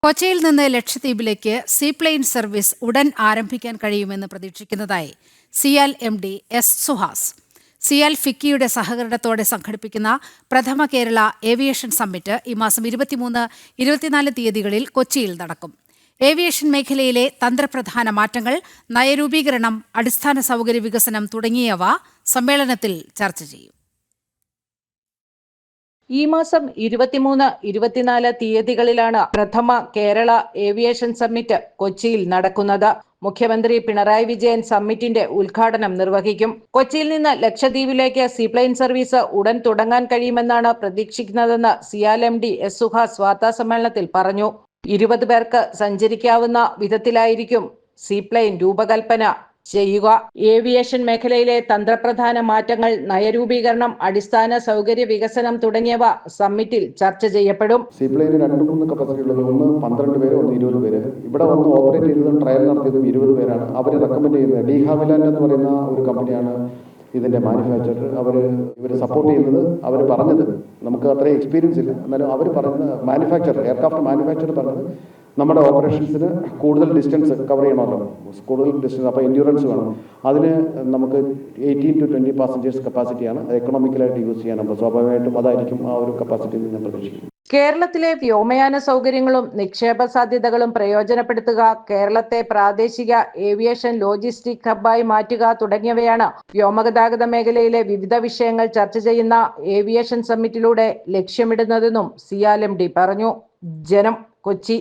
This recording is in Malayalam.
കൊച്ചിയിൽ നിന്ന് ലക്ഷദ്വീപിലേക്ക് സീപ്ലെയിൻ സർവീസ് ഉടൻ ആരംഭിക്കാൻ കഴിയുമെന്ന് പ്രതീക്ഷിക്കുന്നതായി സിയാൽ MD എസ് സുഹാസ്. സിയാൽ ഫിക്കിയുടെ സഹകരണത്തോടെ സംഘടിപ്പിക്കുന്ന പ്രഥമ കേരള ഏവിയേഷൻ സമ്മിറ്റ് ഈ മാസം 23-24 തീയതികളിൽ കൊച്ചിയിൽ നടക്കും. ഏവിയേഷൻ മേഖലയിലെ തന്ത്രപ്രധാന മാറ്റങ്ങൾ, നയരൂപീകരണം, അടിസ്ഥാന സൗകര്യ വികസനം തുടങ്ങിയവ സമ്മേളനത്തിൽ ചർച്ച ചെയ്യും. ഈ മാസം 23-24 തീയതികളിലാണ് പ്രഥമ കേരള ഏവിയേഷൻ സമ്മിറ്റ് കൊച്ചിയിൽ നടക്കുന്നത്. മുഖ്യമന്ത്രി പിണറായി വിജയൻ സമ്മിറ്റിന്റെ ഉദ്ഘാടനം നിർവഹിക്കും. കൊച്ചിയിൽ നിന്ന് ലക്ഷദ്വീപിലേക്ക് സീപ്ലെയിൻ സർവീസ് ഉടൻ തുടങ്ങാൻ കഴിയുമെന്നാണ് പ്രതീക്ഷിക്കുന്നതെന്ന് സിയാൽ MD എസ് സുഹാസ് വാർത്താസമ്മേളനത്തിൽ പറഞ്ഞു. 20 പേർക്ക് സഞ്ചരിക്കാവുന്ന വിധത്തിലായിരിക്കും സീപ്ലെയിൻ രൂപകൽപ്പന ചെയ്യുക. ഏവിയേഷൻ മേഖലയിലെ തന്ത്രപ്രധാന മാറ്റങ്ങൾ, നയരൂപീകരണം, അടിസ്ഥാന സൗകര്യ വികസനം തുടങ്ങിയവ സമ്മിറ്റിൽ ചർച്ച ചെയ്യപ്പെടും. സീപ്ലെയിന് 2-3 കപ്പാസിറ്റി ഉള്ളത്, ഒന്ന് 12 പേര്, ഒന്ന് 20 പേര്. ഇവിടെ വന്ന് ഓപ്പറേറ്റ് ചെയ്തതും ട്രയൽ നടത്തിയതും 20 പേരാണ്. അവർ റെക്കമെൻഡ് ചെയ്യുന്നത് ഡി ഹാവിലാൻഡ് എന്ന് പറയുന്ന ഒരു കമ്പനിയാണ് ഇതിന്റെ മാനുഫാക്ചറർ. ഇവർ സപ്പോർട്ട് ചെയ്യുന്നത്, അവർ പറഞ്ഞത്, നമുക്ക് അത്രയും എക്സ്പീരിയൻസ് ഇല്ല, എന്നാലും അവർ പറയുന്നത് മാനുഫാക്ചറർ, എയർക്രാഫ്റ്റ് മാനുഫാക്ചറർ പറഞ്ഞത് നമ്മുടെ ഓപ്പറേഷൻസിന് കൂടുതൽ ഡിസ്റ്റൻസ് കവർ ചെയ്യണമല്ലോ, കൂടുതൽ ഡിസ്റ്റൻസ്, അപ്പോൾ എൻഡ്യൂറൻസ് വേണം. അതിന് നമുക്ക് 18-20 പാസഞ്ചേഴ്സ് കപ്പാസിറ്റിയാണ് എക്കണോമിക്കലായിട്ട് യൂസ് ചെയ്യാൻ. അപ്പോൾ സ്വാഭാവികമായിട്ടും അതായിരിക്കും ആ ഒരു കപ്പാസിറ്റി ഞാൻ പ്രതീക്ഷിക്കും. കേരളത്തിലെ വ്യോമയാന സൗകര്യങ്ങളും നിക്ഷേപ സാധ്യതകളും പ്രയോജനപ്പെടുത്തുക, കേരളത്തെ പ്രാദേശിക ഏവിയേഷൻ ലോജിസ്റ്റിക് ഹബ്ബായി മാറ്റുക തുടങ്ങിയവയാണ് വ്യോമഗതാഗത മേഖലയിലെ വിവിധ വിഷയങ്ങൾ ചർച്ച ചെയ്യുന്ന ഏവിയേഷൻ സമ്മിറ്റിലൂടെ ലക്ഷ്യമിടുന്നതെന്നും സിയാൽ MD പറഞ്ഞു. ജനം, കൊച്ചി.